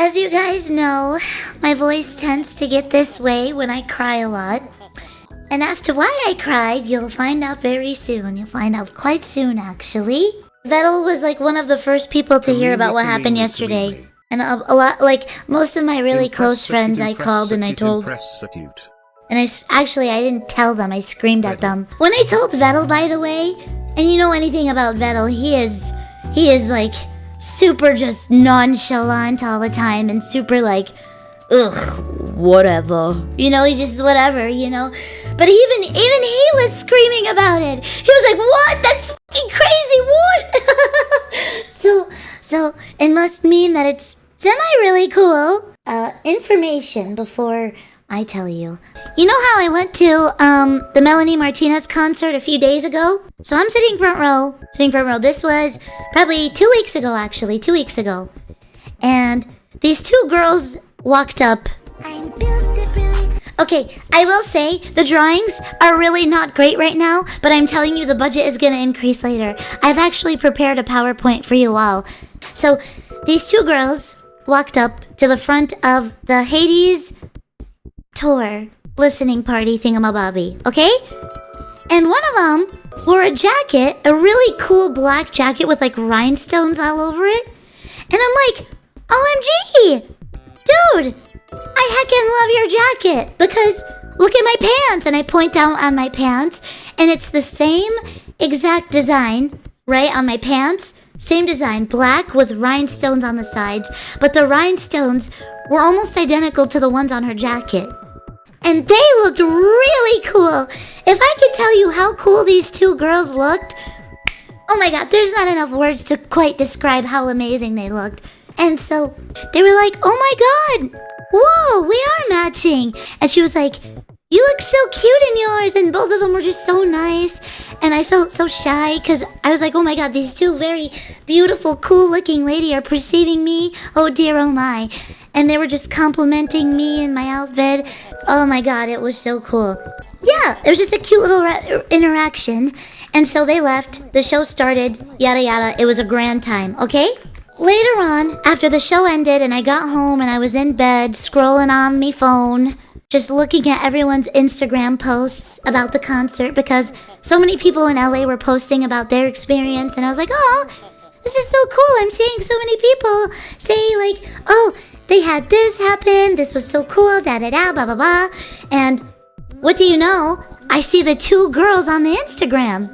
As you guys know, my voice tends to get this way when I cry a lot. And as to why I cried, you'll find out very soon. You'll find out quite soon, actually. Vedal was like one of the first people to hear about what happened yesterday. And a lot, like most of my really close friends, I called and I told. And I didn't tell them, I screamed at them. When I told Vedal, by the way, and you know anything about Vedal, he is like super just nonchalant all the time and super like, ugh, whatever. You know, he just whatever, you know. But even he was screaming about it. He was like, what? That's fucking crazy, what? So it must mean that it's semi-really cool. Information before I tell you. You know how I went to the Melanie Martinez concert a few days ago? So I'm sitting front row. This was probably 2 weeks ago, actually. 2 weeks ago. And these two girls walked up. Okay, I will say the drawings are really not great right now, but I'm telling you the budget is gonna increase later. I've actually prepared a PowerPoint for you all. So these two girls walked up to the front of the Hades tour listening party thingamabobby, okay? And one of them wore a jacket, a really cool black jacket with like rhinestones all over it. And I'm like, OMG, dude, I heckin' love your jacket because look at my pants. And I point down on my pants and it's the same exact design, right, on my pants. Same design, black with rhinestones on the sides, but the rhinestones were almost identical to the ones on her jacket. And they looked really cool. If I could tell you how cool these two girls looked, oh my god, there's not enough words to quite describe how amazing they looked. And so they were like, oh my god, whoa, we are matching. And she was like, you look so cute in yours. And both of them were just so nice. And I felt so shy because I was like, oh my god, these two very beautiful, cool looking ladies are perceiving me. Oh dear, oh my. And they were just complimenting me and my outfit. Oh my god, it was so cool. Yeah, it was just a cute little interaction. And so they left. The show started. Yada yada. It was a grand time, okay? Later on, after the show ended and I got home and I was in bed scrolling on my phone, just looking at everyone's Instagram posts about the concert because so many people in LA were posting about their experience. And I was like, oh, this is so cool. I'm seeing so many people say like, oh, they had this happen, this was so cool, da-da-da, blah-blah-blah. And what do you know? I see the two girls on the Instagram.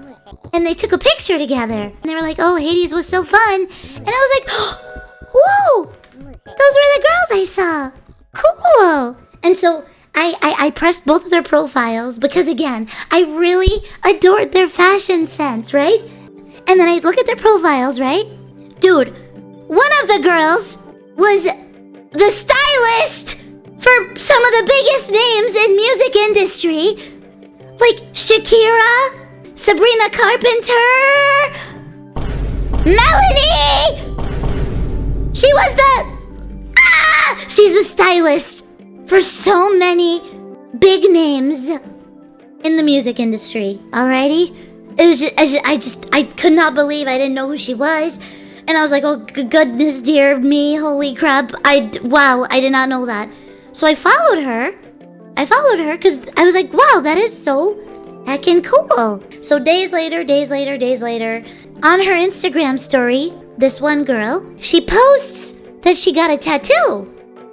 And they took a picture together. And they were like, oh, Hades was so fun. And I was like, oh, whoa, those were the girls I saw. Cool. And so I pressed both of their profiles because, again, I really adored their fashion sense, right? And then I look at their profiles, right? Dude, one of the girls was the stylist for some of the biggest names in music industry, like Shakira, Sabrina Carpenter, Melanie. She's the stylist for so many big names in the music industry. Alrighty, it was I could not believe I didn't know who she was. And I was like, oh, goodness, dear me, holy crap. Wow, I did not know that. So I followed her because I was like, wow, that is so heckin' cool. So days later, on her Instagram story, this one girl, she posts that she got a tattoo,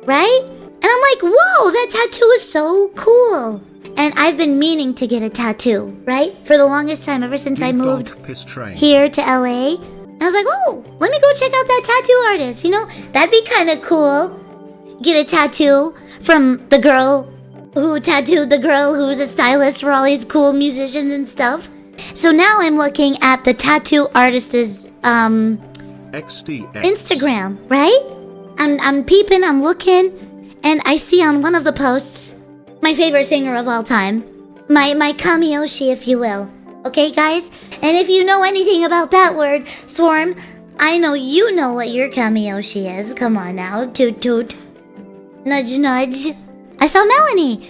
right? And I'm like, whoa, that tattoo is so cool. And I've been meaning to get a tattoo, right? For the longest time, ever since I moved here to LA. And I was like, oh, let me go check out that tattoo artist. You know, that'd be kind of cool. Get a tattoo from the girl who tattooed the girl who's a stylist for all these cool musicians and stuff. So now I'm looking at the tattoo artist's Instagram, right? I'm peeping, I'm looking, and I see on one of the posts my favorite singer of all time, my Kamioshi, if you will. Okay, guys? And if you know anything about that word, Swarm, I know you know what your Kamioshi is. Come on now. Toot toot. Nudge nudge. I saw Melanie.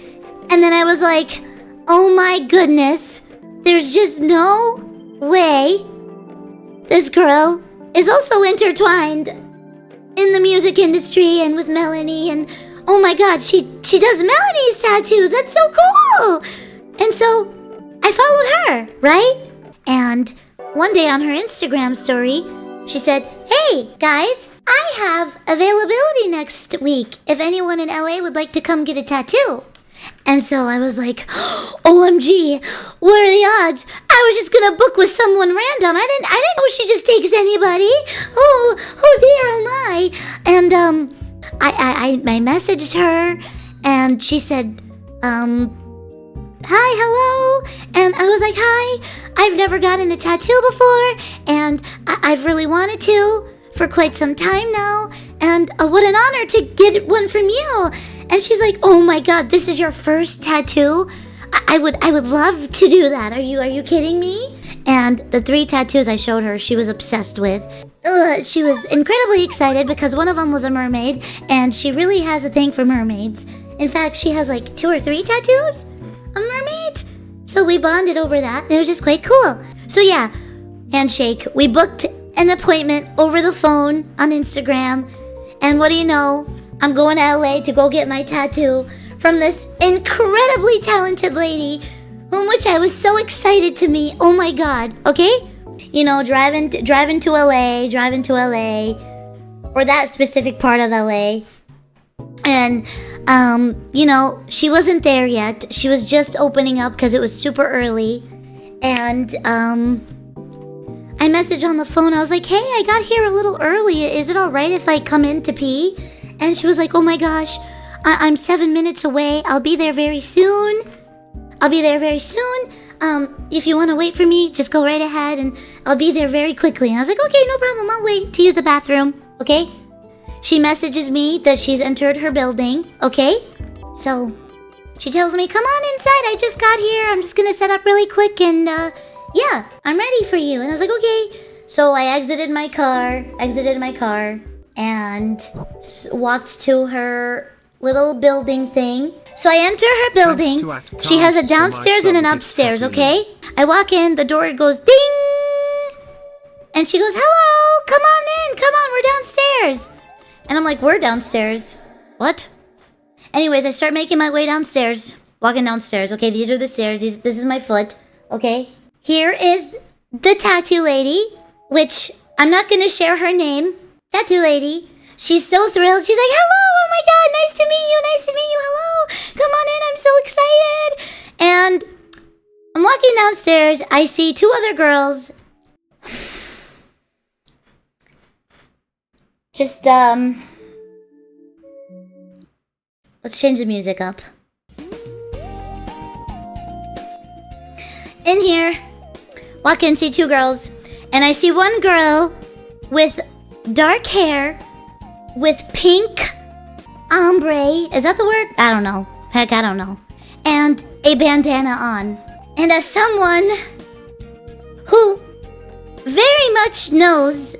And then I was like, oh my goodness. There's just no way this girl is also intertwined in the music industry and with Melanie, and oh my god, she does Melanie's tattoos. That's so cool. And so I followed her, right? And one day on her Instagram story, she said, "Hey guys, I have availability next week if anyone in LA would like to come get a tattoo." And so I was like, OMG, what are the odds? I was just gonna book with someone random. I didn't know she just takes anybody. Oh dear, oh my. And I messaged her, and she said, hi, hello. And I was like, hi, I've never gotten a tattoo before, and I've really wanted to for quite some time now, and what an honor to get one from you. And she's like, oh my god, this is your first tattoo? I would love to do that. Are you kidding me? And the 3 tattoos I showed her, she was obsessed with. She was incredibly excited because one of them was a mermaid, and she really has a thing for mermaids. In fact, she has like 2 or 3 tattoos of mermaids. So we bonded over that, and it was just quite cool. So yeah, handshake. We booked an appointment over the phone on Instagram, and what do you know? I'm going to LA to go get my tattoo from this incredibly talented lady, which I was so excited to meet. Oh my god, okay? You know, driving to LA, or that specific part of LA. And, you know, she wasn't there yet. She was just opening up because it was super early. And, I messaged on the phone. I was like, hey, I got here a little early. Is it all right if I come in to pee? And she was like, oh my gosh, I'm 7 minutes away. I'll be there very soon. If you want to wait for me, just go right ahead and I'll be there very quickly. And I was like, okay, no problem. I'll wait to use the bathroom. Okay? She messages me that she's entered her building. Okay? So she tells me, come on inside. I just got here. I'm just going to set up really quick and, yeah, I'm ready for you. And I was like, okay. So I exited my car, and walked to her little building thing. So I enter her building. She has a downstairs and an upstairs, okay? I walk in, the door goes ding! And she goes, hello, come on in, we're downstairs. And I'm like, we're downstairs? What? Anyways, I start making my way downstairs, walking downstairs, okay? These are the stairs, this is my foot, okay? Here is the tattoo lady, which I'm not gonna share her name. Tattoo lady. She's so thrilled. She's like, hello, oh my god, nice to meet you, hello. Come on in, I'm so excited. And I'm walking downstairs. I see 2 other girls. Just, let's change the music up. In here, walk in, see 2 girls. And I see one girl with dark hair with pink ombre. Is that the word? I don't know. Heck, I don't know. And a bandana on. And as someone who very much knows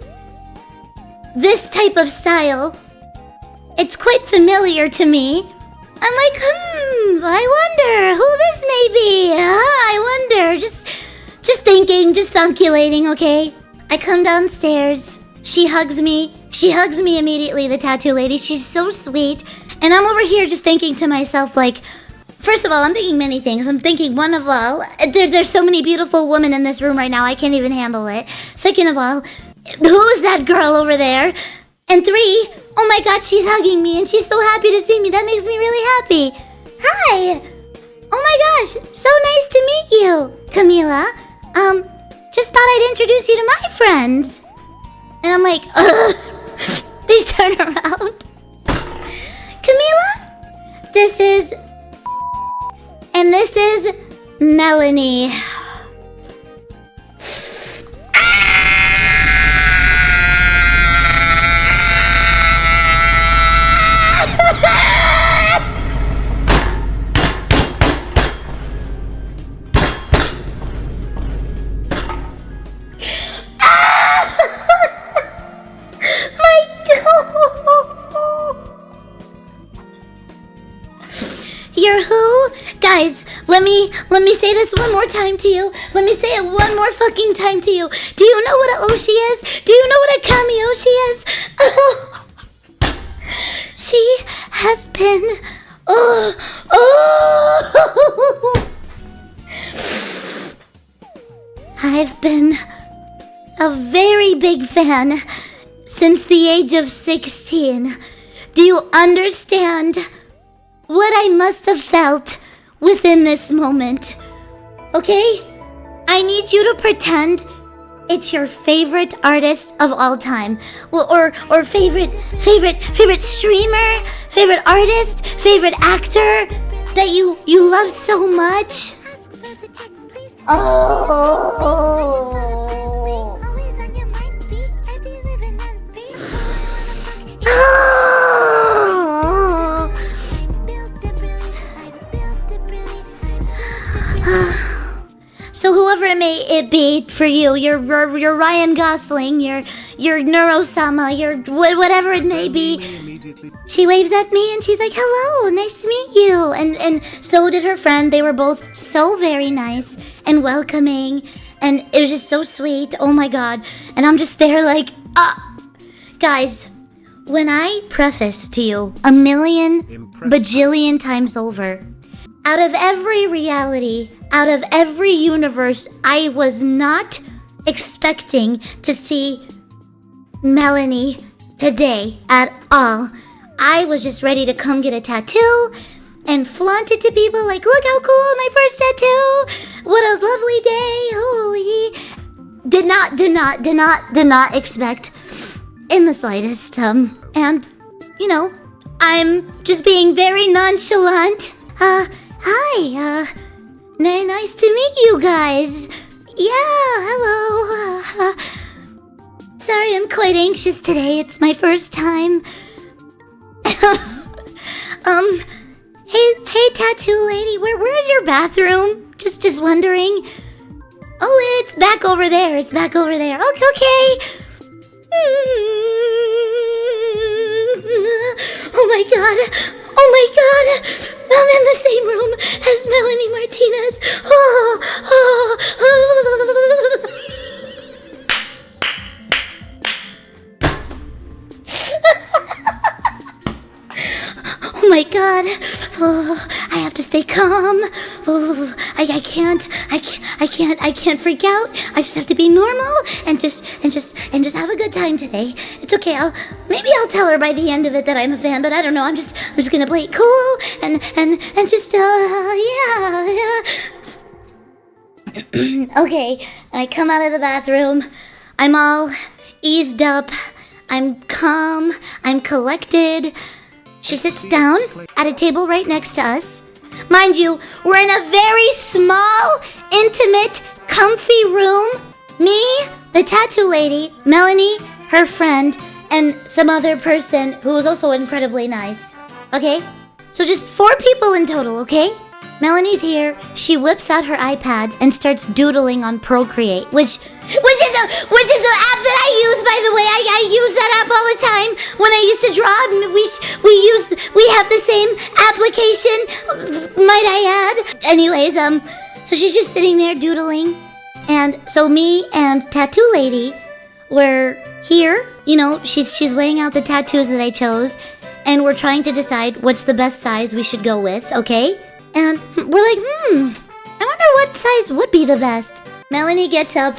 this type of style, it's quite familiar to me. I'm like, I wonder who this may be. I wonder. Just thinking, just thunkulating, okay? I come downstairs. She hugs me. She hugs me immediately, the tattoo lady. She's so sweet. And I'm over here just thinking to myself, like, first of all, I'm thinking many things. I'm thinking, one of all, there's so many beautiful women in this room right now, I can't even handle it. Second of all, who is that girl over there? And 3, oh my god, she's hugging me and she's so happy to see me. That makes me really happy. Hi. Oh my gosh, so nice to meet you, Camila. Just thought I'd introduce you to my friends. And I'm like, ugh. They turn around. Camila, this is... And this is Melanie. You're who? Guys, let me say this one more time to you. Let me say it one more fucking time to you. Do you know what a Oshi is? Do you know what a Kamioshi is? has been... Oh! I've been a very big fan since the age of 16. Do you understand what I must have felt within this moment? Okay? I need you to pretend it's your favorite artist of all time. Or favorite streamer, favorite artist, favorite actor that you love so much. Oh. So whoever it may be for you, your Ryan Gosling, your neurosama, your whatever it may be, she waves at me and she's like, "Hello, nice to meet you." And so did her friend. They were both so very nice and welcoming, and it was just so sweet. Oh my god! And I'm just there like, guys. When I preface to you a million bajillion times over, out of every reality, out of every universe, I was not expecting to see Melanie today at all. I was just ready to come get a tattoo and flaunt it to people like, look how cool, my first tattoo. What a lovely day. Holy. Did not expect in the slightest. And, you know, I'm just being very nonchalant. Hi, nice to meet you guys. Yeah, hello. Sorry, I'm quite anxious today. It's my first time. Hey, tattoo lady, where's your bathroom? Just wondering. Oh, it's back over there. Okay. Oh my god, I'm in the same room as Melanie Martinez. Oh my god. I have to stay calm. I can't freak out. I just have to be normal and just have a good time today. It's okay. Maybe I'll tell her by the end of it that I'm a fan, but I don't know. I'm just gonna play it cool and just yeah. Okay, I come out of the bathroom. I'm all eased up. I'm calm. I'm collected. She sits down at a table right next to us. Mind you, we're in a very small, intimate, comfy room. Me, the tattoo lady, Melanie, her friend, and some other person who was also incredibly nice. Okay? So just 4 people in total, okay? Melanie's here. She whips out her iPad and starts doodling on Procreate, which is an app that I use, by the way. I use that app all the time when I used to draw. We have the same application, might I add. Anyways, so she's just sitting there doodling, and so me and Tattoo Lady were here. You know, she's laying out the tattoos that I chose, and we're trying to decide what's the best size we should go with. Okay. And we're like, I wonder what size would be the best. Melanie gets up,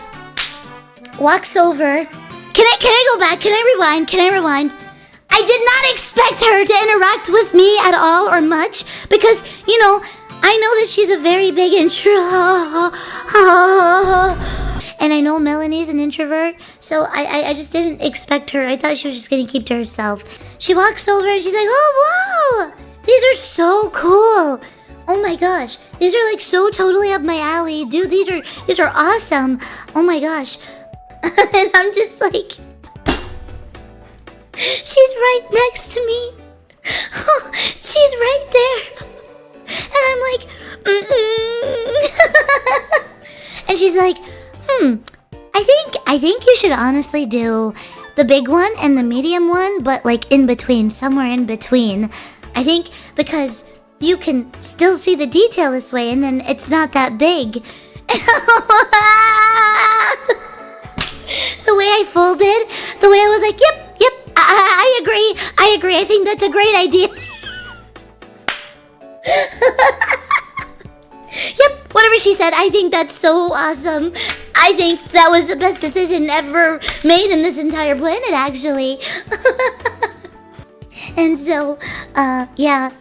walks over. Can I go back? Can I rewind? I did not expect her to interact with me at all or much because, you know, I know that she's a very big introvert. And I know Melanie's an introvert, so I just didn't expect her. I thought she was just going to keep to herself. She walks over and she's like, oh, wow, these are so cool. Oh my gosh, these are like so totally up my alley. Dude, these are awesome. Oh my gosh. And I'm just like, she's right next to me. She's right there. And I'm like, And she's like, I think you should honestly do the big one and the medium one, but like in between, somewhere in between. I think because you can still see the detail this way, and then it's not that big. The way I folded, the way I was like, yep, I agree. I think that's a great idea. Yep, whatever she said, I think that's so awesome. I think that was the best decision ever made in this entire planet, actually. And so, yeah,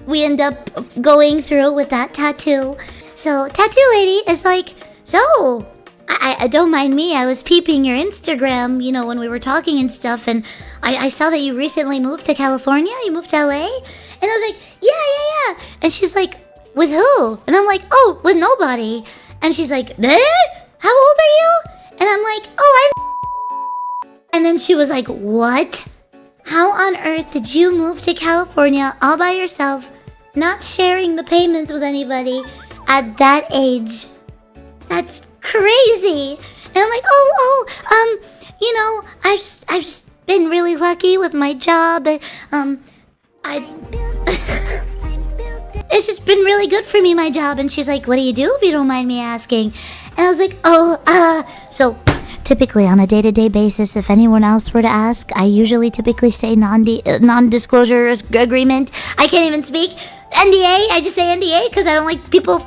we end up going through with that tattoo. So, tattoo lady is like, so, I don't mind me, I was peeping your Instagram, you know, when we were talking and stuff, and I saw that you recently moved to California, you moved to LA? And I was like, yeah. And she's like, with who? And I'm like, oh, with nobody. And she's like, how old are you? And I'm like, oh, I'm... And then she was like, what? How on earth did you move to California all by yourself, not sharing the payments with anybody at that age? That's crazy. And I'm like, you know, I've just been really lucky with my job. It's just been really good for me, my job. And she's like, what do you do if you don't mind me asking? And I was like, so typically on a day-to-day basis, if anyone else were to ask, I usually typically say non-disclosure agreement. I can't even speak. NDA, I just say NDA because I don't like people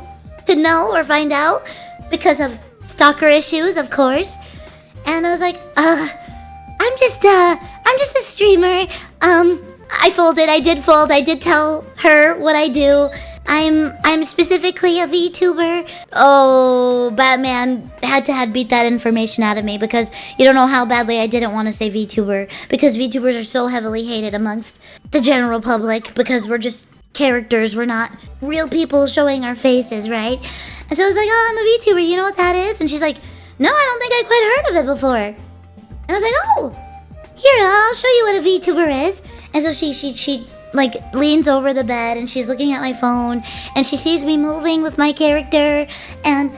to know or find out because of stalker issues, of course. And I was like, I'm just a streamer. I did tell her what I do. I'm specifically a VTuber. Oh, Batman had to beat that information out of me because you don't know how badly I didn't want to say VTuber because VTubers are so heavily hated amongst the general public because we're just characters. We're not real people showing our faces, right? And so I was like, oh, I'm a VTuber. You know what that is? And she's like, no, I don't think I quite heard of it before. And I was like, oh, here, I'll show you what a VTuber is. And so she like leans over the bed and she's looking at my phone and she sees me moving with my character and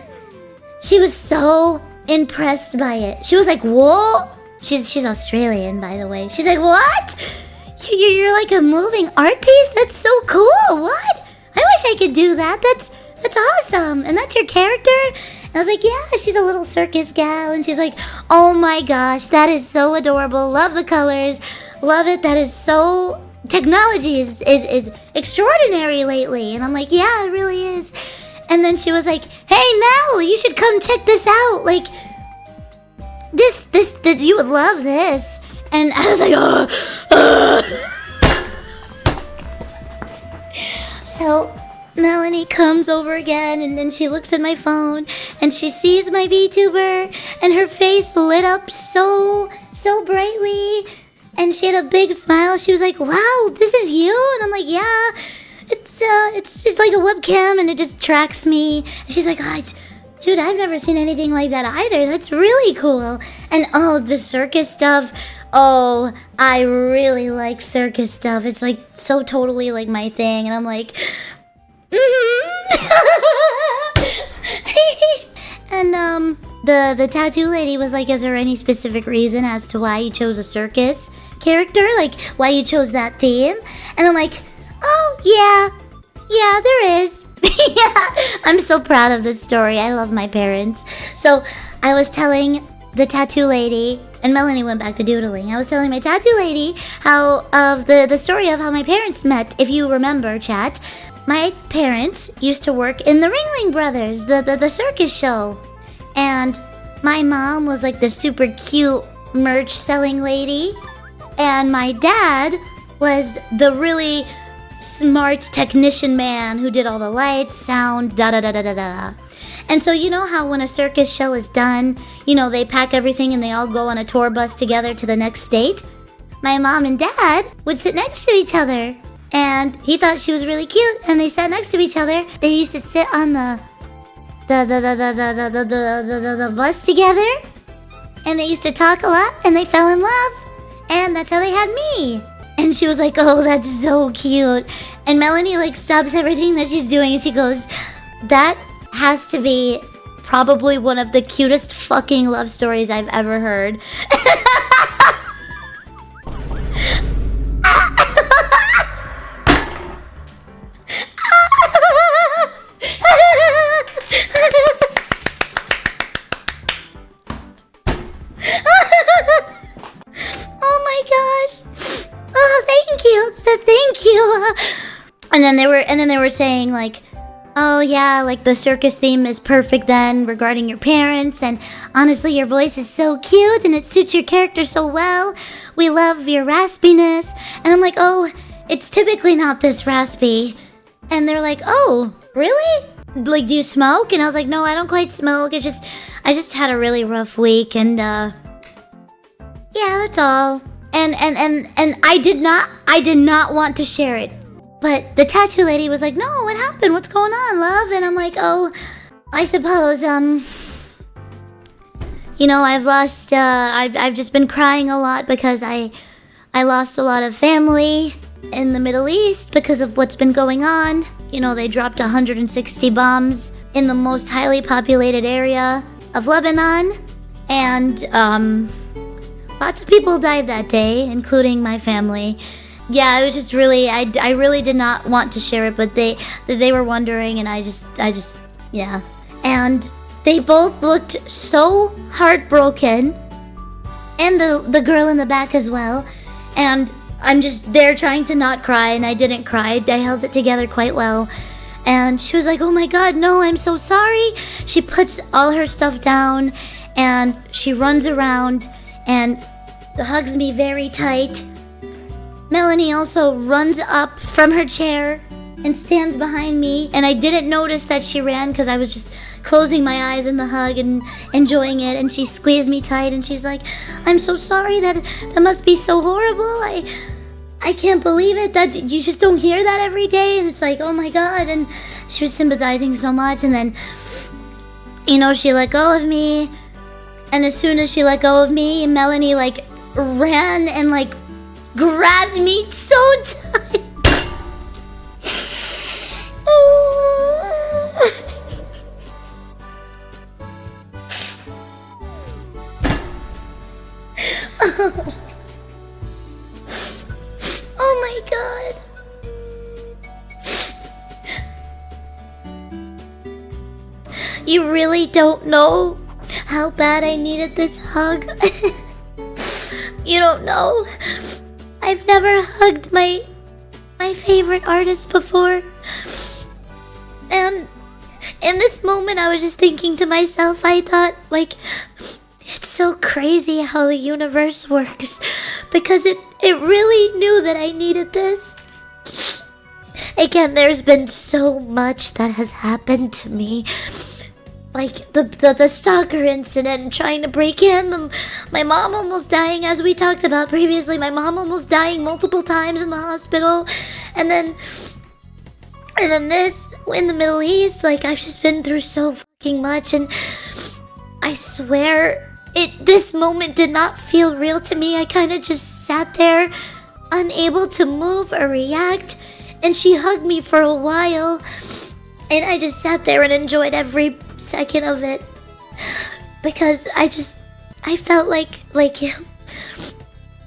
she was so impressed by it. She was like, whoa. She's Australian, by the way. She's like, what? You're like a moving art piece? That's so cool. What? I wish I could do that. That's awesome. And that's your character? And I was like, yeah, she's a little circus gal. And she's like, oh my gosh, that is so adorable. Love the colors. Love it. That is so... Technology is extraordinary lately. And I'm like, yeah, it really is. And then she was like, hey, Mel, you should come check this out. Like, you would love this. And I was like, So Melanie comes over again and then she looks at my phone and she sees my VTuber and her face lit up so brightly and she had a big smile. She was like, wow, this is you? And I'm like, yeah, it's just like a webcam and it just tracks me. And she's like, oh, dude, I've never seen anything like that either. That's really cool. And oh, the circus stuff. Oh, I really like circus stuff. It's like so totally like my thing. And I'm like, And the tattoo lady was like, is there any specific reason as to why you chose a circus character? Like, why you chose that theme? And I'm like, oh, yeah, there is. Yeah, I'm so proud of this story. I love my parents. So I was telling the tattoo lady, and Melanie went back to doodling. I was telling my tattoo lady how of the story of how my parents met. If you remember, chat, my parents used to work in the Ringling Brothers, the circus show, and my mom was like the super cute merch selling lady, and my dad was the really smart technician man who did all the lights, sound, da. And so you know how when a circus show is done, you know, they pack everything and they all go on a tour bus together to the next state? My mom and dad would sit next to each other. And he thought she was really cute and they sat next to each other. They used to sit on the bus together. And they used to talk a lot and they fell in love. And that's how they had me. And she was like, oh, that's so cute. And Melanie like stops everything that she's doing and she goes, that has to be probably one of the cutest fucking love stories I've ever heard. Oh my gosh. Oh, thank you. And then they were saying like, oh yeah, like the circus theme is perfect then regarding your parents, and honestly your voice is so cute and it suits your character so well. We love your raspiness. And I'm like, oh, it's typically not this raspy. And they're like, oh, really? Like, do you smoke? And I was like, no, I don't quite smoke. I just had a really rough week, and yeah, that's all. And I did not want to share it. But the tattoo lady was like, no, what happened? What's going on, love? And I'm like, oh, I suppose, you know, I've just been crying a lot because I lost a lot of family in the Middle East because of what's been going on. You know, they dropped 160 bombs in the most highly populated area of Lebanon. And, lots of people died that day, including my family. Yeah, it was just really, I really did not want to share it, but they were wondering, and I just, yeah. And they both looked so heartbroken, and the girl in the back as well. And I'm just there trying to not cry, and I didn't cry. I held it together quite well. And she was like, oh my god, no, I'm so sorry. She puts all her stuff down, and she runs around and hugs me very tight. Melanie also runs up from her chair and stands behind me, and I didn't notice that she ran because I was just closing my eyes in the hug and enjoying it. And she squeezed me tight, and she's like, I'm so sorry, that must be so horrible. I can't believe it that you just don't hear that every day. And it's like, oh my god. And she was sympathizing so much. And then, you know, she let go of me, and as soon as she let go of me, Melanie like ran and like grabbed me so tight. Oh my god. You really don't know how bad I needed this hug. You don't know. I've never hugged my favorite artist before. And in this moment, I was just thinking to myself, I thought, like, it's so crazy how the universe works, because it really knew that I needed this. Again, there's been so much that has happened to me. Like the stalker incident, trying to break in, my mom almost dying, as we talked about previously, my mom almost dying multiple times in the hospital, and then this in the Middle East. Like, I've just been through so fucking much, and I swear this moment did not feel real to me. I kind of just sat there, unable to move or react, and she hugged me for a while, and I just sat there and enjoyed every second of it, because I felt like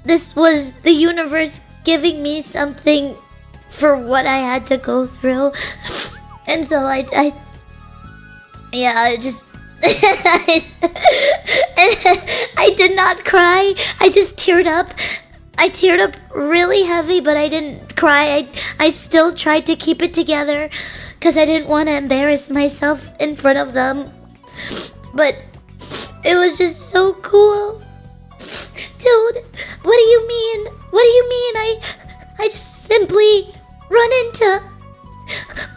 this was the universe giving me something for what I had to go through. And so I just I did not cry. I just teared up. I teared up really heavy, but I didn't cry. I still tried to keep it together because I didn't want to embarrass myself in front of them. But it was just so cool. Dude, what do you mean? What do you mean? I just simply run into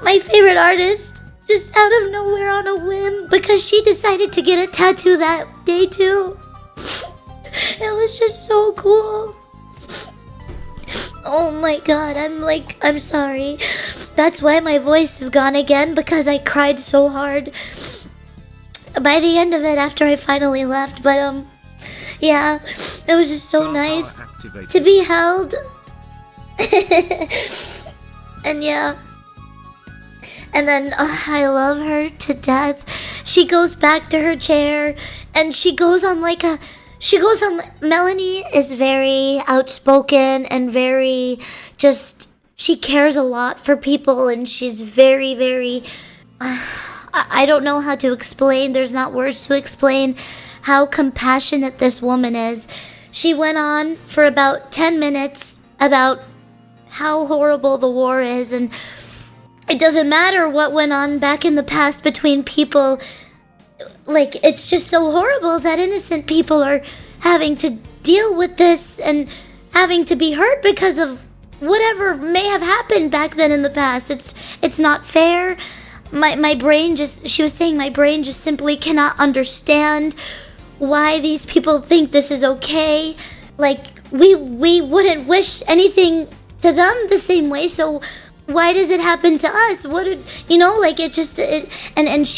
my favorite artist just out of nowhere on a whim because she decided to get a tattoo that day too. It was just so cool. Oh my god, I'm sorry. That's why my voice is gone again, because I cried so hard by the end of it after I finally left. But yeah, it was just so nice to be held. And yeah. And then I love her to death. She goes back to her chair and she goes on Melanie is very outspoken and very she cares a lot for people, and she's very, very, I don't know how to explain. There's not words to explain how compassionate this woman is. She went on for about 10 minutes about how horrible the war is, and it doesn't matter what went on back in the past between people. Like, it's just so horrible that innocent people are having to deal with this and having to be hurt because of whatever may have happened back then in the past. It's not fair. My brain just, she was saying my brain just simply cannot understand why these people think this is okay. Like, we wouldn't wish anything to them the same way, so why does it happen to us? What did, like, and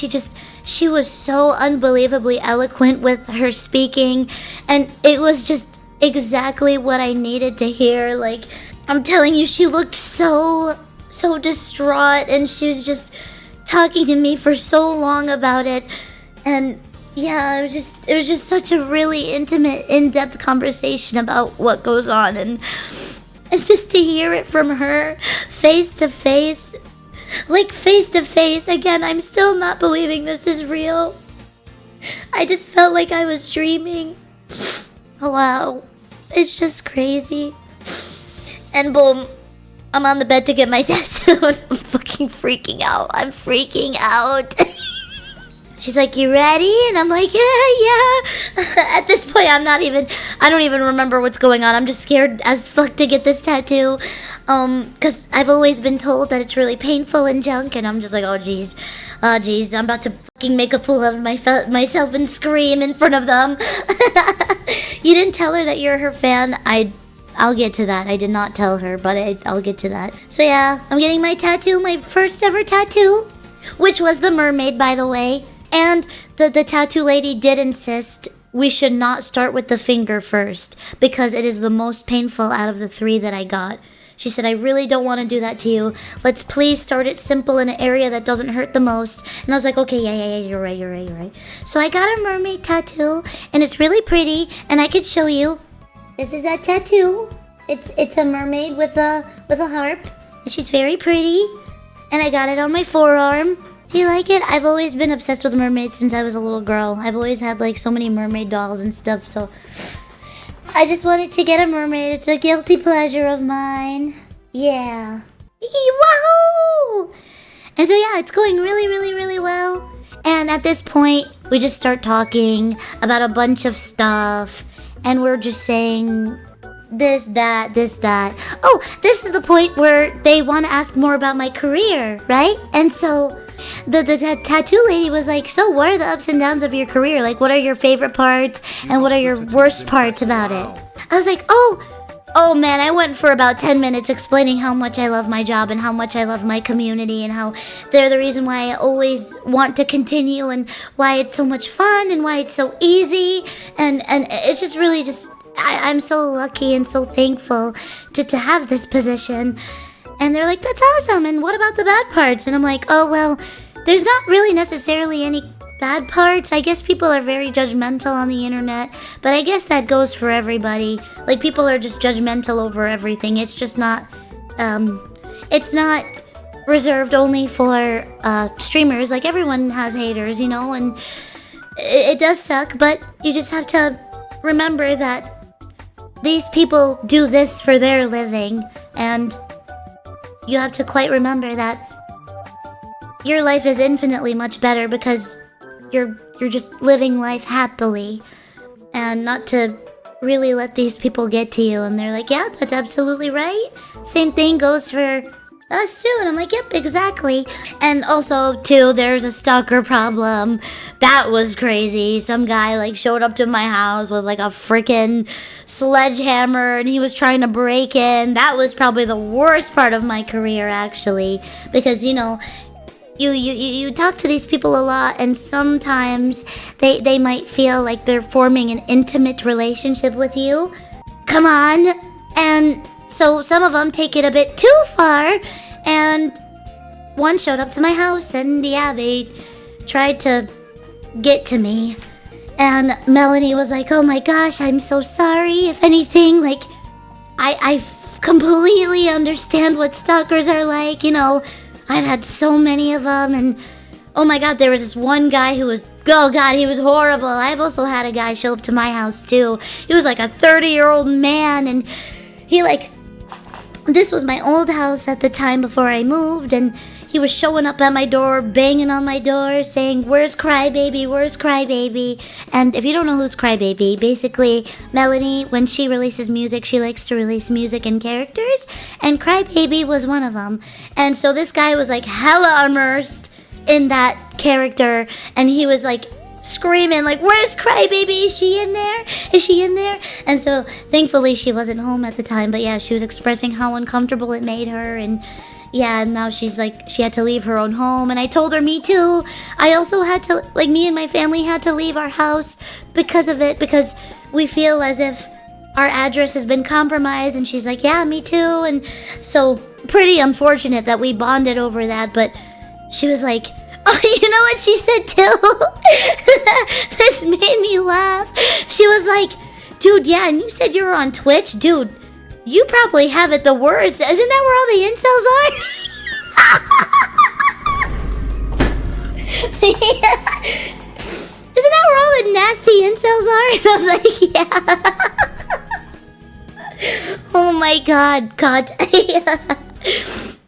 she was so unbelievably eloquent with her speaking, and it was just exactly what I needed to hear. Like, I'm telling you, she looked so distraught, and she was just talking to me for so long about it. And yeah, it was just such a really intimate, in-depth conversation about what goes on, and just to hear it from her face to face, again, I'm still not believing this is real. I just felt like I was dreaming. Wow, it's just crazy. And boom, I'm on the bed to get my tattoo. I'm fucking freaking out. I'm freaking out. She's like, you ready? And I'm like, yeah. At this point, I don't even remember what's going on. I'm just scared as fuck to get this tattoo. Because I've always been told that it's really painful and junk. And I'm just like, oh, jeez. I'm about to fucking make a fool of myself and scream in front of them. You didn't tell her that you're her fan? I'll get to that. I did not tell her, but I'll get to that. So yeah, I'm getting my tattoo, my first ever tattoo, which was the mermaid, by the way. And the tattoo lady did insist we should not start with the finger first, because it is the most painful out of the 3 that I got. She said, I really don't want to do that to you. Let's please start it simple in an area that doesn't hurt the most. And I was like, okay, yeah, you're right. So I got a mermaid tattoo, and it's really pretty, and I could show you. This is that tattoo. It's a mermaid with a harp, and she's very pretty. And I got it on my forearm. Do you like it? I've always been obsessed with mermaids since I was a little girl. I've always had like so many mermaid dolls and stuff, so I just wanted to get a mermaid. It's a guilty pleasure of mine. Yeah. Wahoo! And so yeah, it's going really, really, really well. And at this point, we just start talking about a bunch of stuff. And we're just saying this, that. Oh, this is the point where they want to ask more about my career, right? And so the tattoo lady was like, so what are the ups and downs of your career? Like, what are your favorite parts and what are your worst parts about it? I was like, oh man, I went for about 10 minutes explaining how much I love my job and how much I love my community and how they're the reason why I always want to continue and why it's so much fun and why it's so easy. And it's just really just, I'm so lucky and so thankful to have this position. And they're like, that's awesome. And what about the bad parts? And I'm like, oh, well, there's not really necessarily any bad parts. I guess people are very judgmental on the internet, but I guess that goes for everybody. Like, people are just judgmental over everything. It's just not, it's not reserved only for streamers. Like, everyone has haters, and it does suck, but you just have to remember that these people do this for their living, and you have to quite remember that your life is infinitely much better because you're just living life happily, and not to really let these people get to you. And they're like, yeah, that's absolutely right. Same thing goes for us too. And I'm like, yep, exactly. And also too, there's a stalker problem. That was crazy. Some guy like showed up to my house with like a freaking sledgehammer, and he was trying to break in. That was probably the worst part of my career, actually, because you talk to these people a lot, and sometimes they might feel like they're forming an intimate relationship with you. Come on. And so some of them take it a bit too far, and one showed up to my house, and yeah, they tried to get to me. And Melanie was like, oh my gosh, I'm so sorry. If anything, like, I completely understand what stalkers are like, I've had so many of them, and oh my god, there was this one guy who was, oh god, he was horrible. I've also had a guy show up to my house too. He was like a 30-year-old man, and he this was my old house at the time before I moved, and he was showing up at my door, banging on my door, saying, "Where's Crybaby? Where's Crybaby?" And if you don't know who's Crybaby, basically Melanie, when she releases music, she likes to release music and characters, and Crybaby was one of them. And so this guy was like hella immersed in that character, and he was like screaming like, "Where's Crybaby? Is she in there? Is she in there?" And so thankfully she wasn't home at the time, but yeah, she was expressing how uncomfortable it made her. And yeah, and now she's like, she had to leave her own home, and I told her, me too. I also had to, like, me and my family had to leave our house because of it, because we feel as if our address has been compromised. And she's like, yeah, me too. And so pretty unfortunate that we bonded over that. But she was like, oh, you know what she said too? This made me laugh. She was like, dude, yeah, and you said you were on Twitch? Dude, you probably have it the worst. Isn't that where all the incels are? Isn't that where all the nasty incels are? And I was like, yeah. Oh my god, God.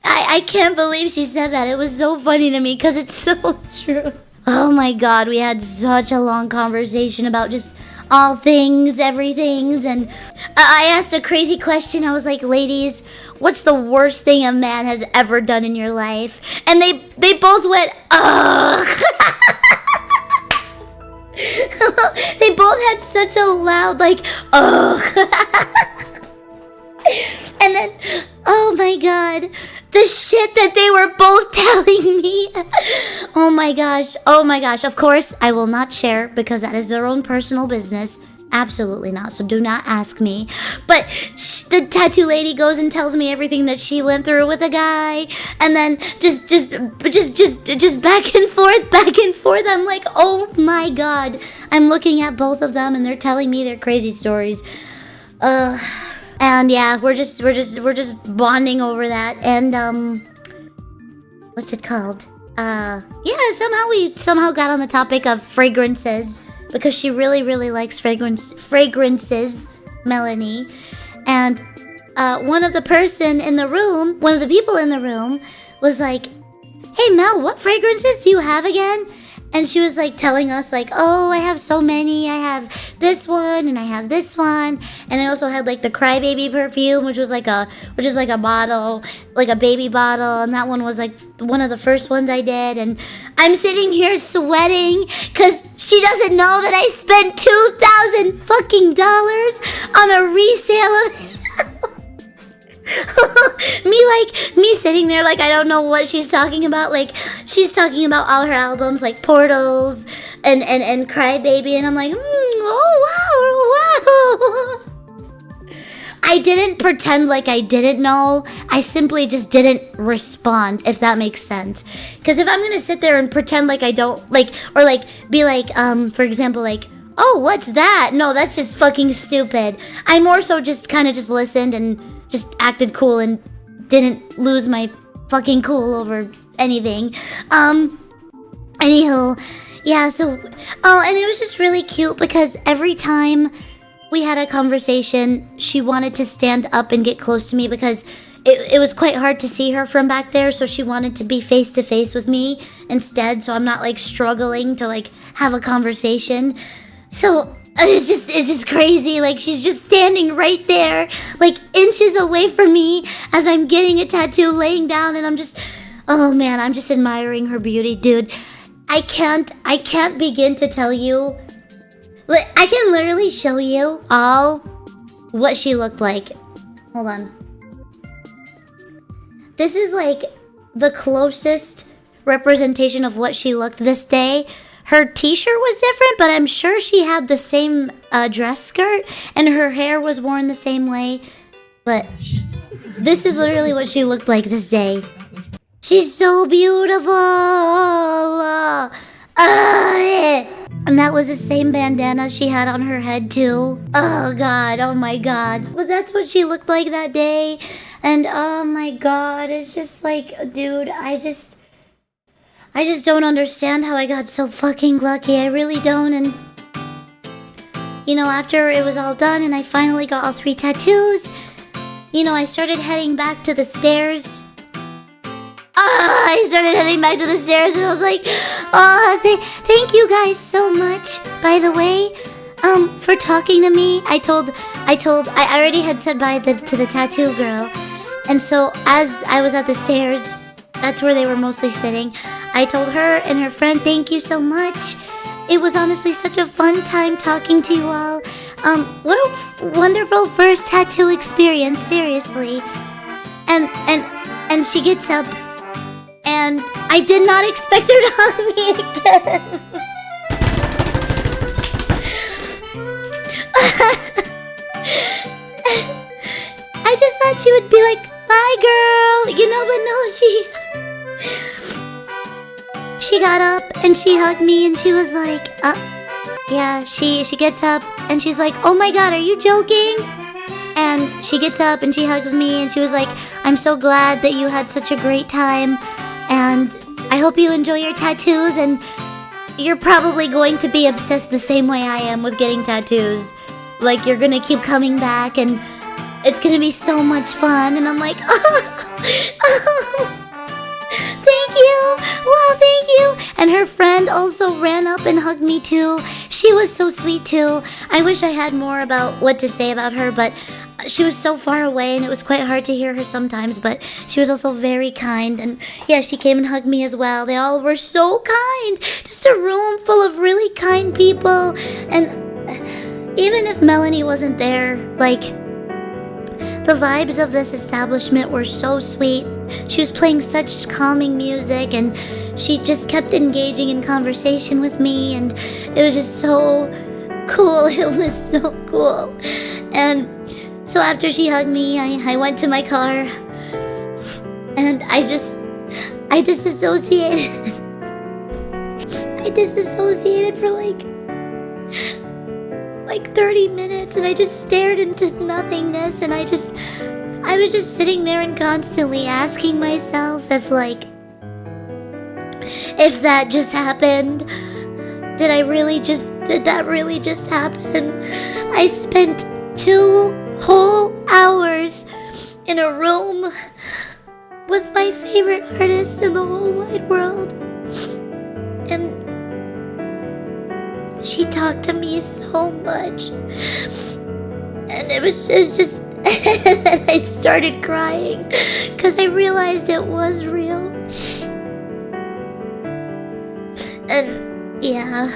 I can't believe she said that. It was so funny to me because it's so true. Oh my god, we had such a long conversation about just all things, everythings, and I asked a crazy question. I was like, ladies, what's the worst thing a man has ever done in your life? And they both went, ugh. They both had such a loud, like, ugh. And then, oh my god, the shit that they were both telling me. Oh my gosh. Of course, I will not share because that is their own personal business. Absolutely not. So do not ask me. But the tattoo lady goes and tells me everything that she went through with a guy, and then just back and forth. I'm like, oh my god. I'm looking at both of them, and they're telling me their crazy stories. And yeah, we're just bonding over that. And what's it called? Yeah, we somehow got on the topic of fragrances because she really likes fragrances, Melanie. And one of the people in the room was like, "Hey Mel, what fragrances do you have again?" And she was like telling us like, "Oh, I have so many. I have this one and I have this one, and I also had like the Crybaby perfume, which is like a bottle, like a baby bottle, and that one was like one of the first ones I did." And I'm sitting here sweating because she doesn't know that I spent $2,000 fucking dollars on a resale of me sitting there like I don't know what she's talking about. Like she's talking about all her albums like Portals and Crybaby, and I'm like, oh wow. I didn't pretend like I didn't know. I simply just didn't respond, if that makes sense. Because if I'm gonna sit there and pretend like I don't like, or like be like, for example, like, oh, what's that? No, that's just fucking stupid. I more so just kind of just listened and just acted cool and didn't lose my fucking cool over anything. Anywho, yeah, so, and it was just really cute because every time we had a conversation, she wanted to stand up and get close to me because it was quite hard to see her from back there, so she wanted to be face to face with me instead, so I'm not like struggling to like have a conversation. So it's just crazy. Like she's just standing right there, like inches away from me as I'm getting a tattoo, laying down, and I'm just, oh man, I'm just admiring her beauty, dude. I can't begin to tell you. Like, I can literally show you all what she looked like. Hold on. This is like the closest representation of what she looked this day. Her t-shirt was different, but I'm sure she had the same dress skirt, and her hair was worn the same way. But this is literally what she looked like this day. She's so beautiful. And that was the same bandana she had on her head too. Oh god, oh my god. But that's what she looked like that day. And oh my god, it's just like, dude, I just don't understand how I got so fucking lucky. I really don't. And you know, after it was all done and I finally got all 3 tattoos, you know, I started heading back to the stairs. I started heading back to the stairs, and I was like, oh, thank you guys so much, by the way, for talking to me. I already had said bye to the tattoo girl, and so as I was at the stairs, that's where they were mostly sitting, I told her and her friend, thank you so much. It was honestly such a fun time talking to you all. What a wonderful first tattoo experience, seriously. And she gets up, and I did not expect her to hug me again. I just thought she would be like, bye girl, you know, but no, she got up and she hugged me and she was like, yeah, she gets up and she's like, oh my god, are you joking? And she gets up and she hugs me and she was like, I'm so glad that you had such a great time, and I hope you enjoy your tattoos, and you're probably going to be obsessed the same way I am with getting tattoos. Like, you're gonna keep coming back and it's gonna be so much fun. And I'm like, oh, thank you. Wow, thank you. And her friend also ran up and hugged me too. She was so sweet too. I wish I had more about what to say about her, but she was so far away and it was quite hard to hear her sometimes, but she was also very kind. And yeah, she came and hugged me as well. They all were so kind. Just a room full of really kind people. And even if Melanie wasn't there, like, the vibes of this establishment were so sweet. She was playing such calming music and she just kept engaging in conversation with me, and it was just so cool. It was so cool. And so after she hugged me, I went to my car and I disassociated. I disassociated for like 30 minutes, and I just stared into nothingness, and I was just sitting there and constantly asking myself if that just happened. Did that really just happen? I spent 2 whole hours in a room with my favorite artist in the whole wide world, and she talked to me so much, and it was just I started crying because I realized it was real. And yeah,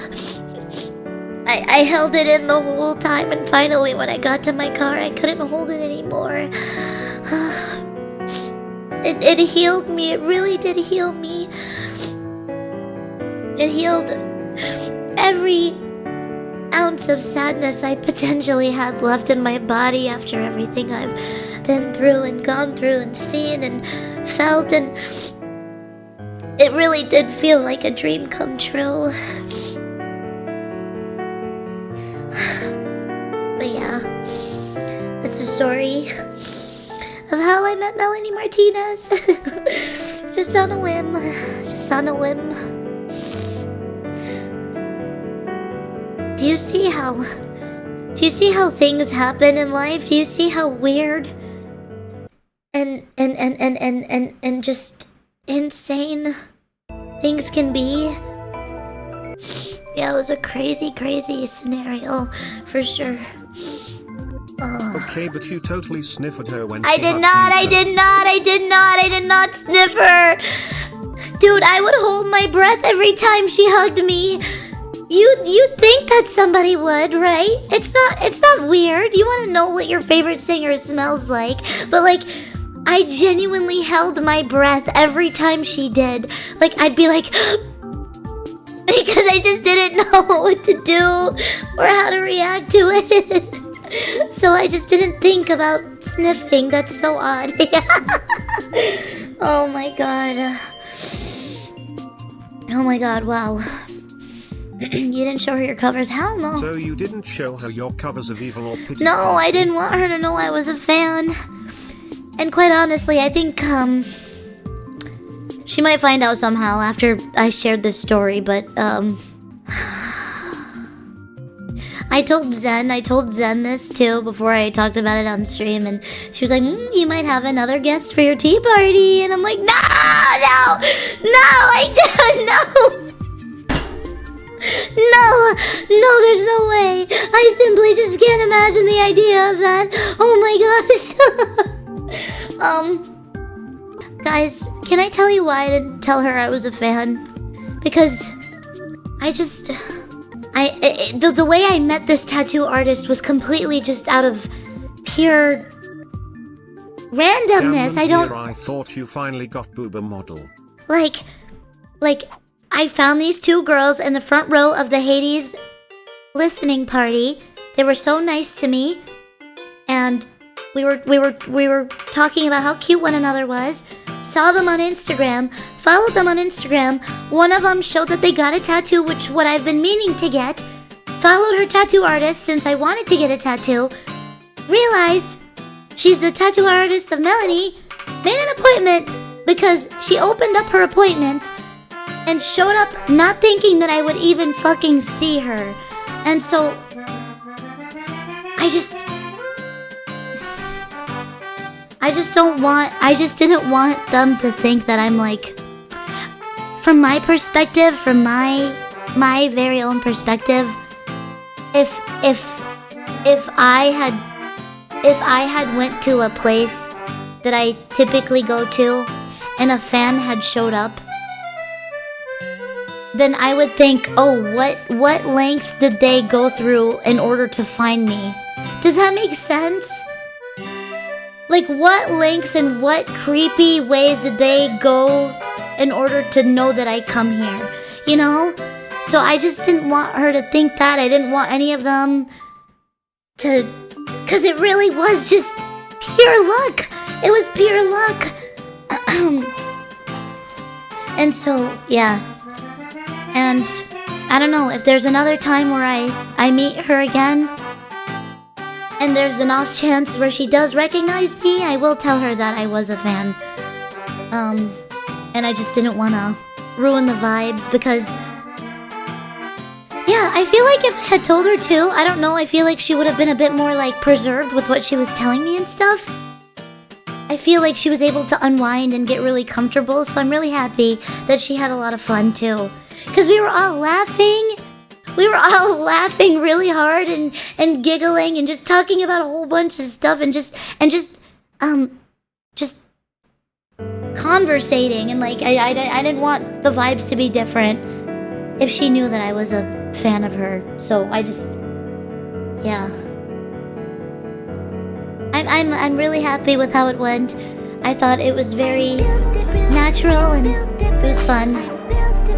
I held it in the whole time, and finally when I got to my car, I couldn't hold it anymore. It healed me. It really did heal me. It healed every ounce of sadness I potentially had left in my body after everything I've been through and gone through and seen and felt, and it really did feel like a dream come true. But yeah, that's the story of how I met Melanie Martinez. Just on a whim. Do you see how things happen in life? Do you see how weird and just insane things can be? Yeah, it was a crazy scenario for sure. Okay, but you totally sniffed her when I did not sniff her. Dude, I would hold my breath every time she hugged me. You'd think that somebody would, right? It's not weird. You want to know what your favorite singer smells like, but like, I genuinely held my breath every time she did. Like, I'd be like, because I just didn't know what to do or how to react to it. So I just didn't think about sniffing. That's so odd. Oh my god, wow. You didn't show her your covers? Hell no. So you didn't show her your covers of Evil or Pity? No, I didn't want her to know I was a fan. And quite honestly, I think she might find out somehow after I shared this story, but I told Zen this too before I talked about it on stream, and she was like, you might have another guest for your tea party, and I'm like, no, there's no way. I simply just can't imagine the idea of that. Oh my gosh. Guys, can I tell you why I didn't tell her I was a fan? Because the way I met this tattoo artist was completely just out of pure randomness. I thought you finally got booba model. Like, I found these two girls in the front row of the Hades listening party. They were so nice to me, and we were talking about how cute one another was. Saw them on Instagram, followed them on Instagram. One of them showed that they got a tattoo, which what I've been meaning to get. Followed her tattoo artist since I wanted to get a tattoo. Realized she's the tattoo artist of Melanie. Made an appointment because she opened up her appointment and showed up not thinking that I would even fucking see her. And so I didn't want them to think that I'm like, from my perspective, from my very own perspective, if I had went to a place that I typically go to and a fan had showed up, then I would think, oh, what lengths did they go through in order to find me? Does that make sense? Like, what lengths and what creepy ways did they go in order to know that I come here? You know? So I just didn't want her to think that. I didn't want any of them to... Because it really was just pure luck. It was pure luck. And so, yeah. And I don't know, if there's another time where I meet her again, and there's an off chance where she does recognize me, I will tell her that I was a fan. And I just didn't want to ruin the vibes because... Yeah, I feel like if I had told her to, I don't know, I feel like she would have been a bit more, like, preserved with what she was telling me and stuff. I feel like she was able to unwind and get really comfortable, so I'm really happy that she had a lot of fun, too. Because we were all laughing. We were all laughing really hard and giggling and just talking about a whole bunch of stuff and just conversating, and like I didn't want the vibes to be different if she knew that I was a fan of her. So I just, yeah. I'm really happy with how it went. I thought it was very natural and it was fun.